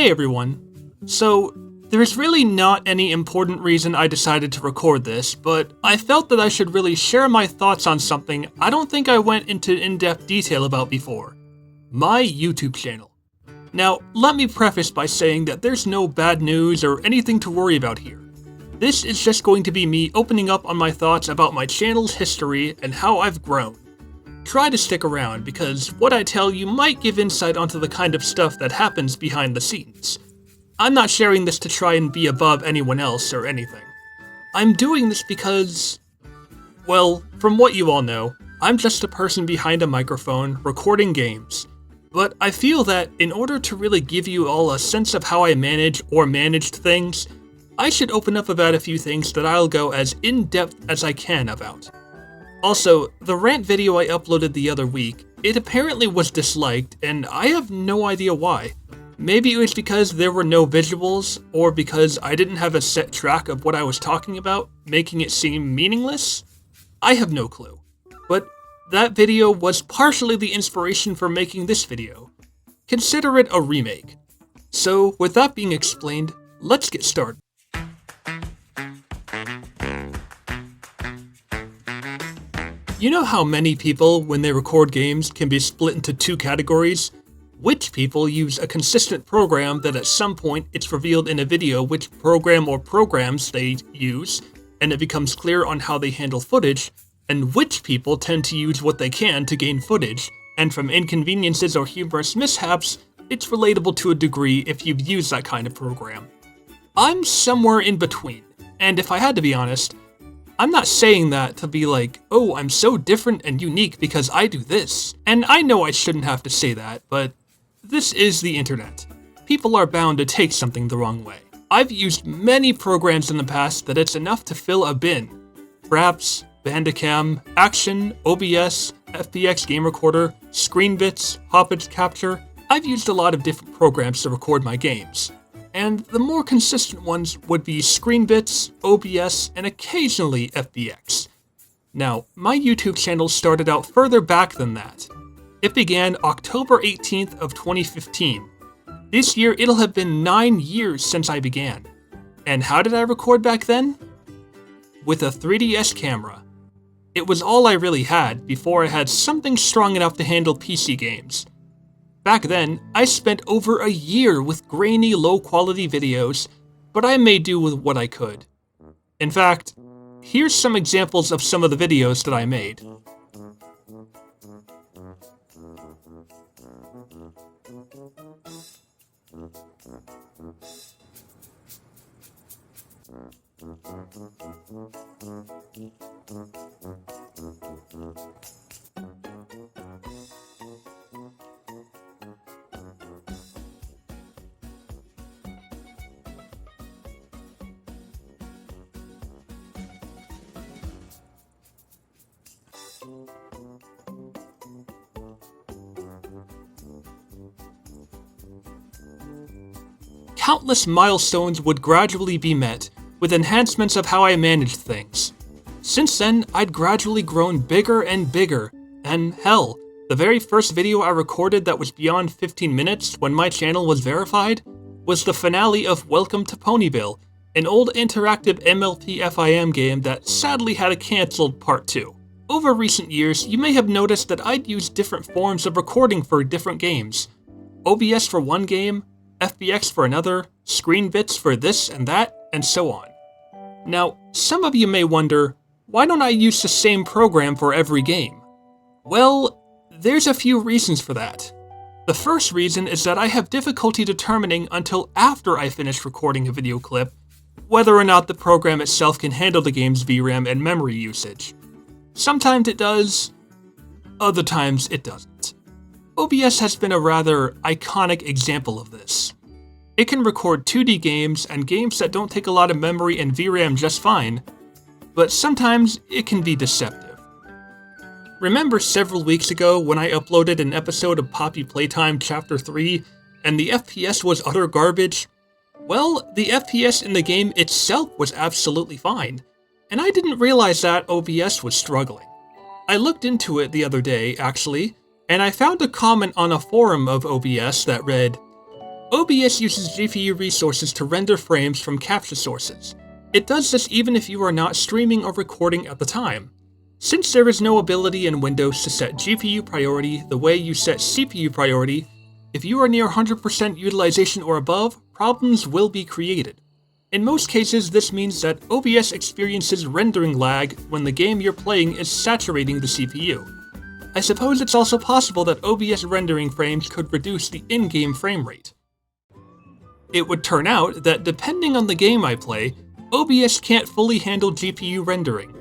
Hey everyone. So, there's really not any important reason I decided to record this, but I felt that I should really share my thoughts on something I don't think I went into in-depth detail about before. My YouTube channel. Now, let me preface by saying that there's no bad news or anything to worry about here. This is just going to be me opening up on my thoughts about my channel's history and how I've grown. Try to stick around because what I tell you might give insight onto the kind of stuff that happens behind the scenes. I'm not sharing this to try and be above anyone else or anything. I'm doing this because, well, from what you all know, I'm just a person behind a microphone recording games. But I feel that in order to really give you all a sense of how I manage or managed things, I should open up about a few things that I'll go as in-depth as I can about. Also, the rant video I uploaded the other week, it apparently was disliked, and I have no idea why. Maybe it was because there were no visuals, or because I didn't have a set track of what I was talking about, making it seem meaningless? I have no clue. But that video was partially the inspiration for making this video. Consider it a remake. So, with that being explained, let's get started. You know how many people, when they record games, can be split into two categories? Which people use a consistent program that at some point it's revealed in a video which program or programs they use, and it becomes clear on how they handle footage, and which people tend to use what they can to gain footage, and from inconveniences or humorous mishaps, it's relatable to a degree if you've used that kind of program. I'm somewhere in between, and if I had to be honest, I'm not saying that to be like, oh, I'm so different and unique because I do this. And I know I shouldn't have to say that, but this is the internet. People are bound to take something the wrong way. I've used many programs in the past that it's enough to fill a bin. Fraps, Bandicam, Action, OBS, FBX Game Recorder, ScreenBits, Hoppage Capture. I've used a lot of different programs to record my games. And the more consistent ones would be ScreenBits, OBS, and occasionally FBX. Now, my YouTube channel started out further back than that. It began October 18th of 2015. This year, it'll have been 9 years since I began. And how did I record back then? With a 3DS camera. It was all I really had before I had something strong enough to handle PC games. Back then, I spent over a year with grainy, low-quality videos, but I made do with what I could. In fact, here's some examples of some of the videos that I made. Countless milestones would gradually be met, with enhancements of how I managed things. Since then, I'd gradually grown bigger and bigger, and hell, the very first video I recorded that was beyond 15 minutes when my channel was verified was the finale of Welcome to Ponyville, an old interactive MLP FIM game that sadly had a cancelled part 2. Over recent years, you may have noticed that I'd used different forms of recording for different games. OBS for one game, FBX for another, ScreenBits for this and that, and so on. Now, some of you may wonder, why don't I use the same program for every game? Well, there's a few reasons for that. The first reason is that I have difficulty determining until after I finish recording a video clip whether or not the program itself can handle the game's VRAM and memory usage. Sometimes it does, other times it doesn't. OBS has been a rather iconic example of this. It can record 2D games and games that don't take a lot of memory and VRAM just fine, but sometimes it can be deceptive. Remember several weeks ago when I uploaded an episode of Poppy Playtime Chapter 3 and the FPS was utter garbage? Well, the FPS in the game itself was absolutely fine, and I didn't realize that OBS was struggling. I looked into it the other day, actually, and I found a comment on a forum of OBS that read, OBS uses GPU resources to render frames from capture sources. It does this even if you are not streaming or recording at the time. Since there is no ability in Windows to set GPU priority the way you set CPU priority, if you are near 100% utilization or above, problems will be created. In most cases, this means that OBS experiences rendering lag when the game you're playing is saturating the CPU. I suppose it's also possible that OBS rendering frames could reduce the in-game frame rate. It would turn out that depending on the game I play, OBS can't fully handle GPU rendering.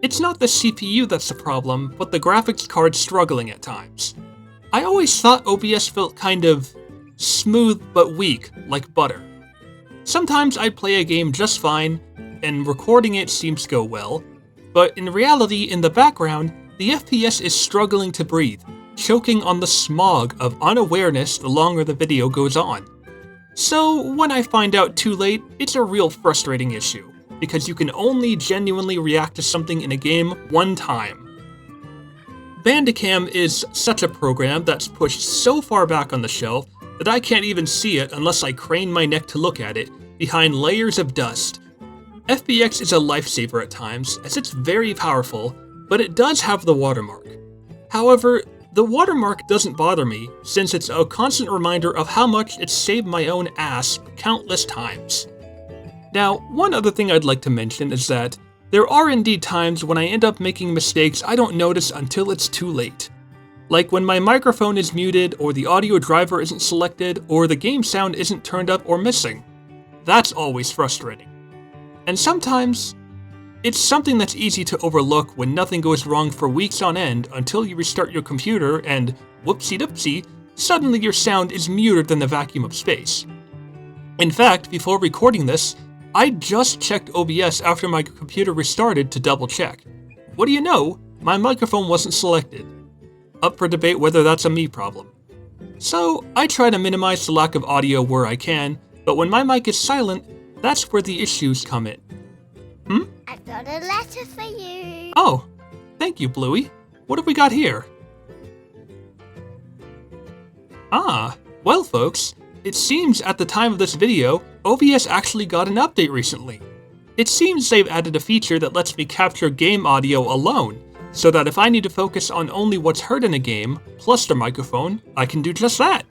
It's not the CPU that's the problem, but the graphics card struggling at times. I always thought OBS felt kind of smooth but weak, like butter. Sometimes I'd play a game just fine, and recording it seems to go well, but in reality, in the background, the FPS is struggling to breathe, choking on the smog of unawareness the longer the video goes on. So when I find out too late, it's a real frustrating issue, because you can only genuinely react to something in a game one time. Bandicam is such a program that's pushed so far back on the shelf that I can't even see it unless I crane my neck to look at it, behind layers of dust. FBX is a lifesaver at times, as it's very powerful, but it does have the watermark. However, the watermark doesn't bother me, since it's a constant reminder of how much it's saved my own ass countless times. Now, one other thing I'd like to mention is that there are indeed times when I end up making mistakes I don't notice until it's too late. Like when my microphone is muted, or the audio driver isn't selected, or the game sound isn't turned up or missing. That's always frustrating. And sometimes, it's something that's easy to overlook when nothing goes wrong for weeks on end until you restart your computer and, whoopsie-doopsie, suddenly your sound is muted in the vacuum of space. In fact, before recording this, I just checked OBS after my computer restarted to double check. What do you know? My microphone wasn't selected. Up for debate whether that's a me problem. So, I try to minimize the lack of audio where I can, but when my mic is silent, that's where the issues come in. I've got a letter for you. Oh, thank you, Bluey. What have we got here? Ah, well folks, it seems at the time of this video, OBS actually got an update recently. It seems they've added a feature that lets me capture game audio alone, so that if I need to focus on only what's heard in a game, plus the microphone, I can do just that.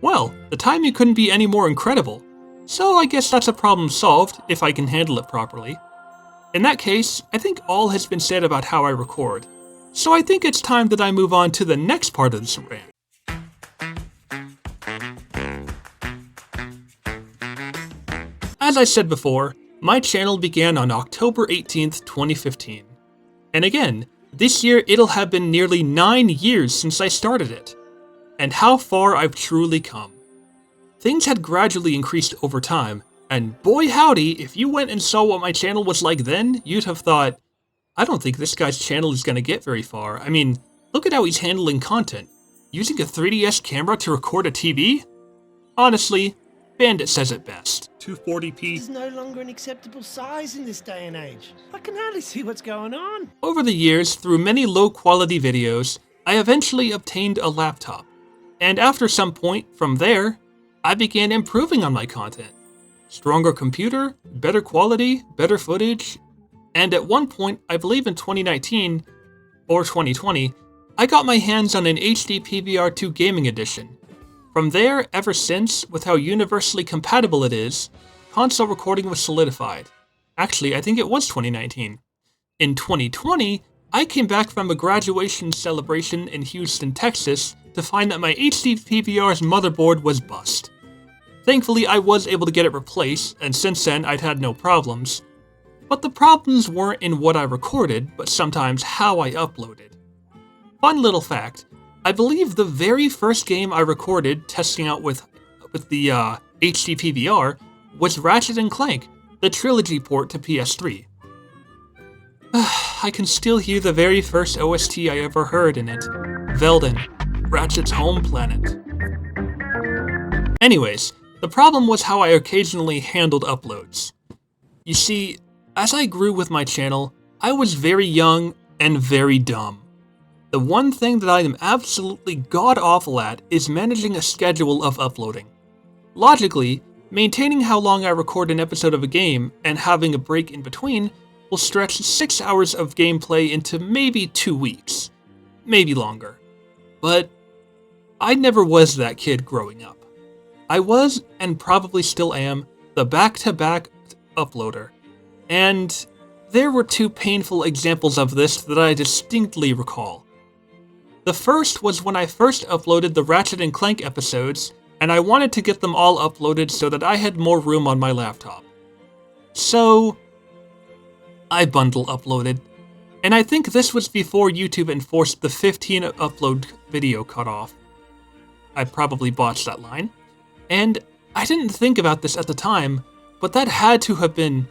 Well, the timing couldn't be any more incredible, so I guess that's a problem solved if I can handle it properly. In that case, I think all has been said about how I record, so I think it's time that I move on to the next part of this rant. As I said before, my channel began on October 18th, 2015. And again, this year it'll have been nearly 9 years since I started it. And how far I've truly come. Things had gradually increased over time, and boy howdy, if you went and saw what my channel was like then, you'd have thought, I don't think this guy's channel is gonna get very far. I mean, look at how he's handling content. Using a 3DS camera to record a TV? Honestly, Bandit says it best. 240p is no longer an acceptable size in this day and age. I can hardly see what's going on. Over the years, through many low-quality videos, I eventually obtained a laptop. And after some point, from there, I began improving on my content. Stronger computer, better quality, better footage, and at one point, I believe in 2019, or 2020, I got my hands on an HD PVR2 gaming edition. From there, ever since, with how universally compatible it is, console recording was solidified. Actually, I think it was 2019. In 2020, I came back from a graduation celebration in Houston, Texas, to find that my HD PVR's motherboard was bust. Thankfully, I was able to get it replaced, and since then, I'd had no problems. But the problems weren't in what I recorded, but sometimes how I uploaded. Fun little fact, I believe the very first game I recorded testing out with the HD PVR was Ratchet & Clank, the trilogy port to PS3. I can still hear the very first OST I ever heard in it. Velden, Ratchet's home planet. Anyways, the problem was how I occasionally handled uploads. You see, as I grew with my channel, I was very young and very dumb. The one thing that I am absolutely god-awful at is managing a schedule of uploading. Logically, maintaining how long I record an episode of a game and having a break in between will stretch 6 hours of gameplay into maybe 2 weeks. Maybe longer. But I never was that kid growing up. I was, and probably still am, the back-to-back uploader. And there were 2 painful examples of this that I distinctly recall. The first was when I first uploaded the Ratchet & Clank episodes, and I wanted to get them all uploaded so that I had more room on my laptop. So I bundle uploaded, and I think this was before YouTube enforced the 15 upload video cutoff. I probably botched that line, and I didn't think about this at the time, but that had to have been,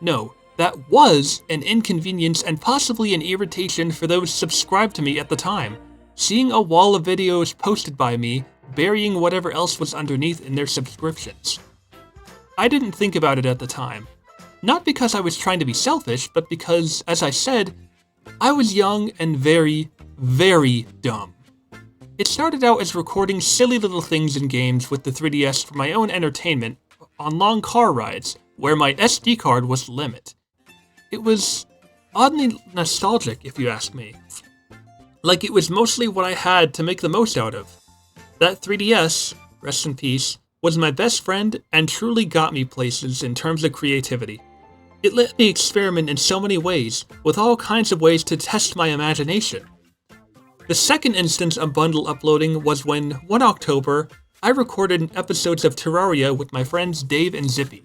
no, that was an inconvenience and possibly an irritation for those subscribed to me at the time, seeing a wall of videos posted by me, burying whatever else was underneath in their subscriptions. I didn't think about it at the time. Not because I was trying to be selfish, but because, as I said, I was young and very, very dumb. It started out as recording silly little things in games with the 3DS for my own entertainment on long car rides, where my SD card was the limit. It was oddly nostalgic, if you ask me. Like it was mostly what I had to make the most out of. That 3DS, rest in peace, was my best friend and truly got me places in terms of creativity. It let me experiment in so many ways, with all kinds of ways to test my imagination. The second instance of bundle uploading was when, one October, I recorded episodes of Terraria with my friends Dave and Zippy.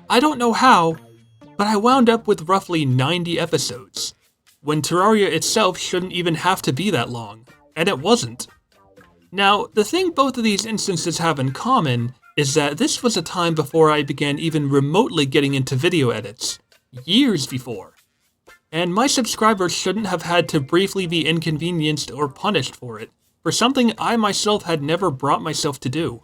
I don't know how, but I wound up with roughly 90 episodes, when Terraria itself shouldn't even have to be that long, and it wasn't. Now, the thing both of these instances have in common is that this was a time before I began even remotely getting into video edits. Years before. And my subscribers shouldn't have had to briefly be inconvenienced or punished for it, for something I myself had never brought myself to do.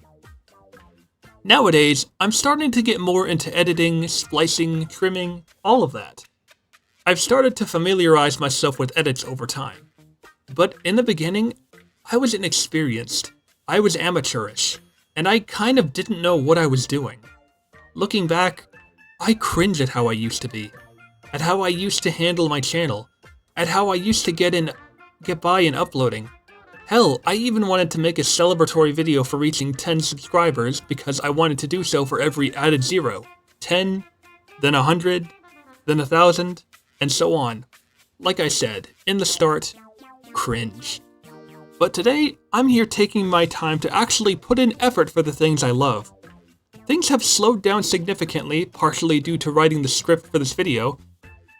Nowadays, I'm starting to get more into editing, splicing, trimming, all of that. I've started to familiarize myself with edits over time. But in the beginning, I was inexperienced. I was amateurish, and I kind of didn't know what I was doing. Looking back, I cringe at how I used to be, at how I used to handle my channel, at how I used to get by in uploading. Hell, I even wanted to make a celebratory video for reaching 10 subscribers because I wanted to do so for every added 0. 10, then 100, then 1,000, and so on. Like I said, in the start, cringe. But today, I'm here taking my time to actually put in effort for the things I love. Things have slowed down significantly, partially due to writing the script for this video,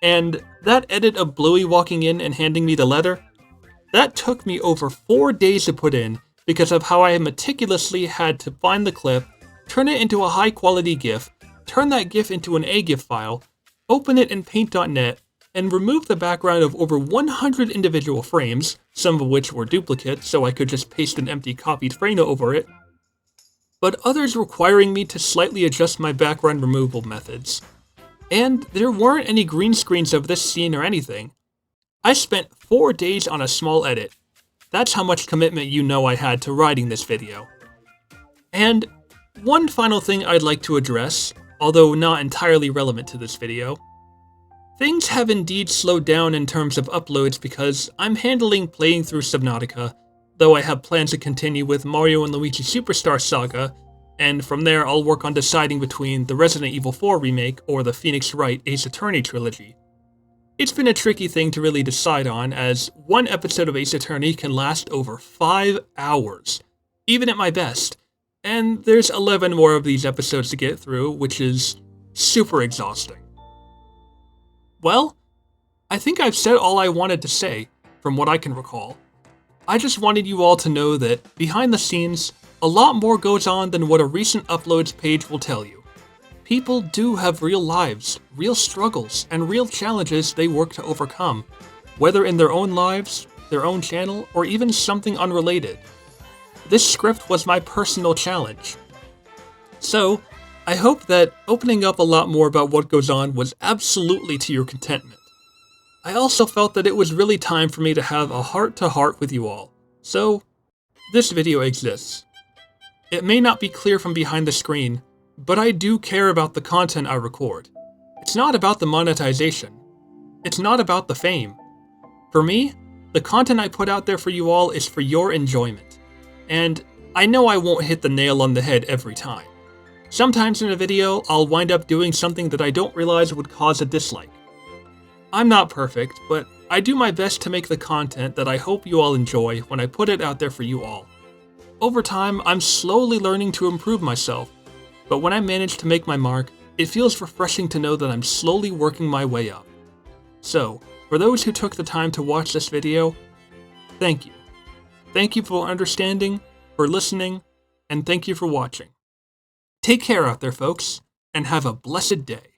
and that edit of Bluey walking in and handing me the letter, that took me over 4 days to put in because of how I meticulously had to find the clip, turn it into a high-quality GIF, turn that GIF into an AGIF file, open it in Paint.net, and remove the background of over 100 individual frames, some of which were duplicates so I could just paste an empty copied frame over it, but others requiring me to slightly adjust my background removal methods. And there weren't any green screens of this scene or anything. I spent 4 days on a small edit. That's how much commitment you know I had to writing this video. And one final thing I'd like to address, although not entirely relevant to this video. Things have indeed slowed down in terms of uploads because I'm handling playing through Subnautica, though I have plans to continue with Mario & Luigi Superstar Saga, and from there I'll work on deciding between the Resident Evil 4 remake or the Phoenix Wright Ace Attorney trilogy. It's been a tricky thing to really decide on, as one episode of Ace Attorney can last over 5 hours, even at my best, and there's 11 more of these episodes to get through, which is super exhausting. Well, I think I've said all I wanted to say, from what I can recall. I just wanted you all to know that, behind the scenes, a lot more goes on than what a recent uploads page will tell you. People do have real lives, real struggles, and real challenges they work to overcome, whether in their own lives, their own channel, or even something unrelated. This script was my personal challenge. So, I hope that opening up a lot more about what goes on was absolutely to your contentment. I also felt that it was really time for me to have a heart-to-heart with you all, so this video exists. It may not be clear from behind the screen, but I do care about the content I record. It's not about the monetization. It's not about the fame. For me, the content I put out there for you all is for your enjoyment. And I know I won't hit the nail on the head every time. Sometimes in a video, I'll wind up doing something that I don't realize would cause a dislike. I'm not perfect, but I do my best to make the content that I hope you all enjoy when I put it out there for you all. Over time, I'm slowly learning to improve myself, but when I manage to make my mark, it feels refreshing to know that I'm slowly working my way up. So, for those who took the time to watch this video, thank you. Thank you for understanding, for listening, and thank you for watching. Take care out there, folks, and have a blessed day.